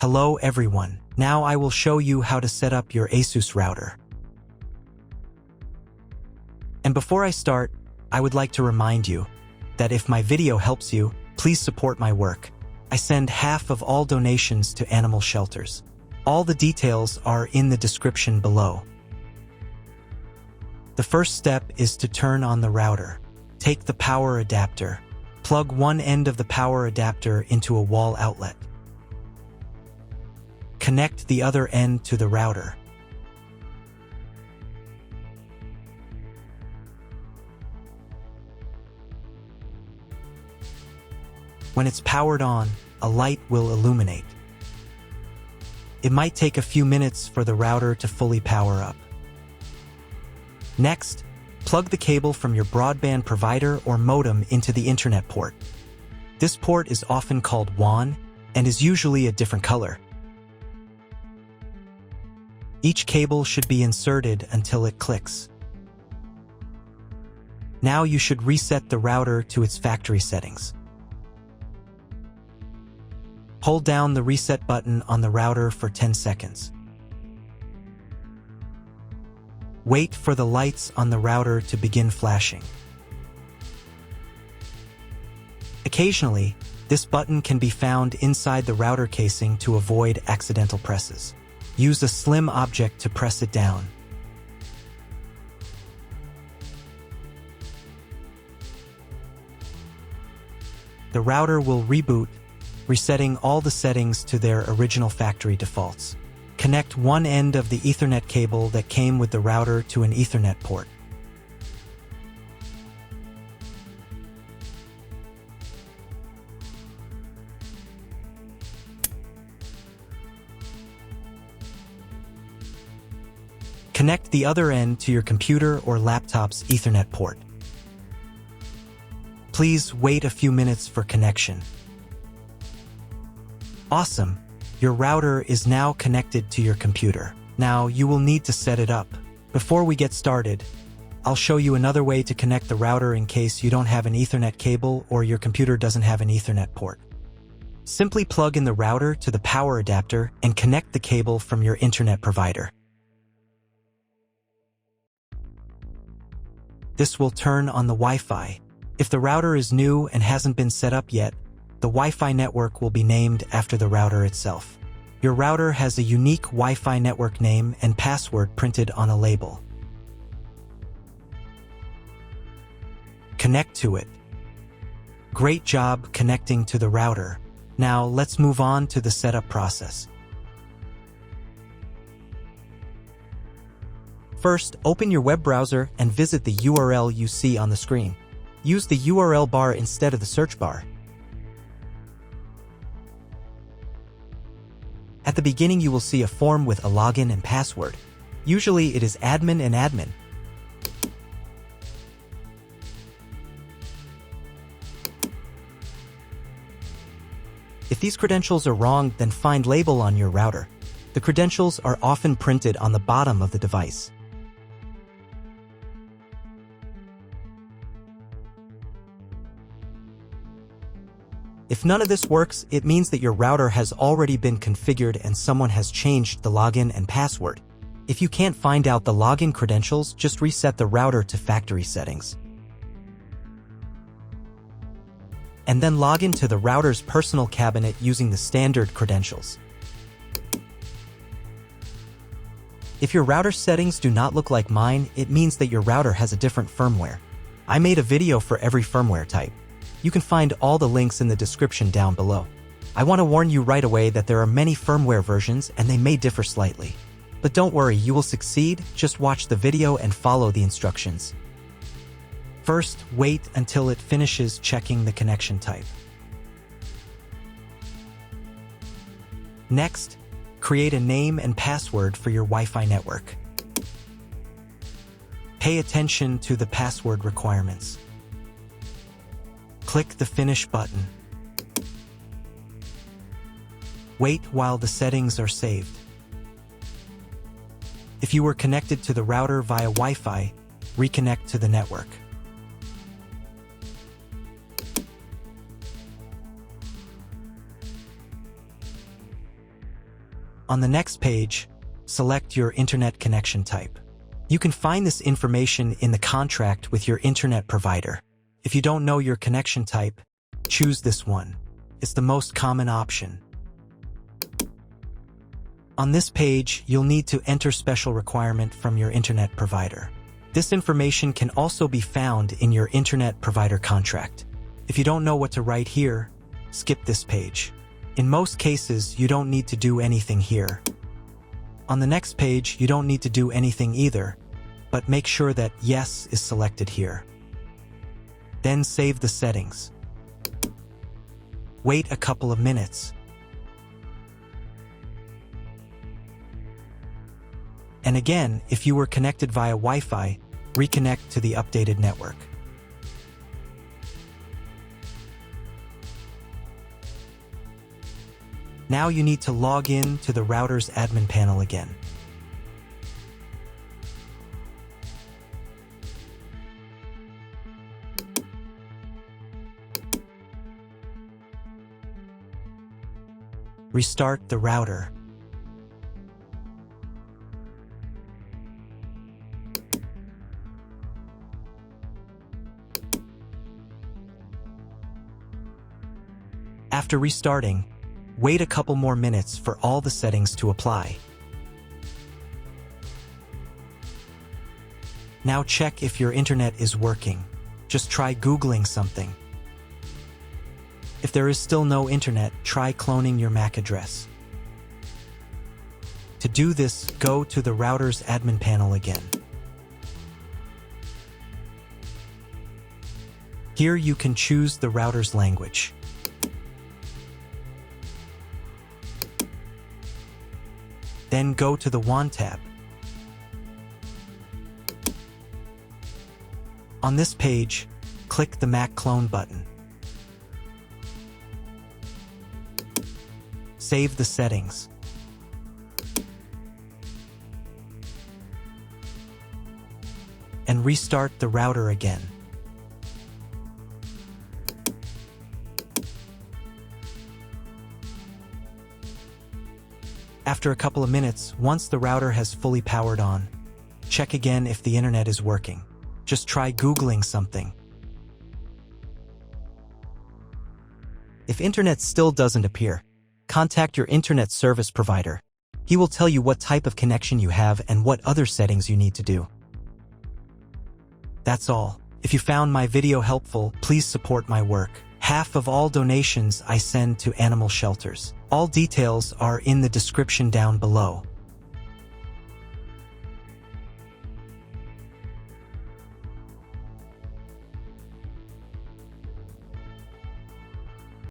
Hello everyone, now I will show you how to set up your ASUS router. And before I start, I would like to remind you that if my video helps you, please support my work. I send half of all donations to animal shelters. All the details are in the description below. The first step is to turn on the router. Take the power adapter. Plug one end of the power adapter into a wall outlet. Connect the other end to the router. When it's powered on, a light will illuminate. It might take a few minutes for the router to fully power up. Next, plug the cable from your broadband provider or modem into the Internet port. This port is often called WAN and is usually a different color. Each cable should be inserted until it clicks. Now you should reset the router to its factory settings. Hold down the reset button on the router for 10 seconds. Wait for the lights on the router to begin flashing. Occasionally, this button can be found inside the router casing to avoid accidental presses. Use a slim object to press it down. The router will reboot, resetting all the settings to their original factory defaults. Connect one end of the Ethernet cable that came with the router to an Ethernet port. Connect the other end to your computer or laptop's Ethernet port. Please wait a few minutes for connection. Awesome! Your router is now connected to your computer. Now you will need to set it up. Before we get started, I'll show you another way to connect the router in case you don't have an Ethernet cable or your computer doesn't have an Ethernet port. Simply plug in the router to the power adapter and connect the cable from your internet provider. This will turn on the Wi-Fi. If the router is new and hasn't been set up yet, the Wi-Fi network will be named after the router itself. Your router has a unique Wi-Fi network name and password printed on a label. Connect to it. Great job connecting to the router. Now let's move on to the setup process. First, open your web browser and visit the URL you see on the screen. Use the URL bar instead of the search bar. At the beginning, you will see a form with a login and password. Usually, it is admin and admin. If these credentials are wrong, then find label on your router. The credentials are often printed on the bottom of the device. If none of this works, it means that your router has already been configured and someone has changed the login and password. If you can't find out the login credentials, just reset the router to factory settings. And then log into the router's personal cabinet using the standard credentials. If your router settings do not look like mine, it means that your router has a different firmware. I made a video for every firmware type. You can find all the links in the description down below. I want to warn you right away that there are many firmware versions and they may differ slightly. But don't worry, you will succeed, just watch the video and follow the instructions. First, wait until it finishes checking the connection type. Next, create a name and password for your Wi-Fi network. Pay attention to the password requirements. Click the Finish button. Wait while the settings are saved. If you were connected to the router via Wi-Fi, reconnect to the network. On the next page, select your internet connection type. You can find this information in the contract with your internet provider. If you don't know your connection type, choose this one. It's the most common option. On this page, you'll need to enter special requirement from your internet provider. This information can also be found in your internet provider contract. If you don't know what to write here, skip this page. In most cases, you don't need to do anything here. On the next page, you don't need to do anything either, but make sure that Yes is selected here. Then save the settings. Wait a couple of minutes. And again, if you were connected via Wi-Fi, reconnect to the updated network. Now you need to log in to the router's admin panel again. Restart the router. After restarting, wait a couple more minutes for all the settings to apply. Now check if your internet is working. Just try Googling something. If there is still no internet, try cloning your MAC address. To do this, go to the router's admin panel again. Here you can choose the router's language. Then go to the WAN tab. On this page, click the MAC clone button. Save the settings. And restart the router again. After a couple of minutes, once the router has fully powered on, check again if the internet is working. Just try Googling something. If internet still doesn't appear, contact your internet service provider. He will tell you what type of connection you have and what other settings you need to do. That's all. If you found my video helpful, please support my work. Half of all donations I send to animal shelters. All details are in the description down below.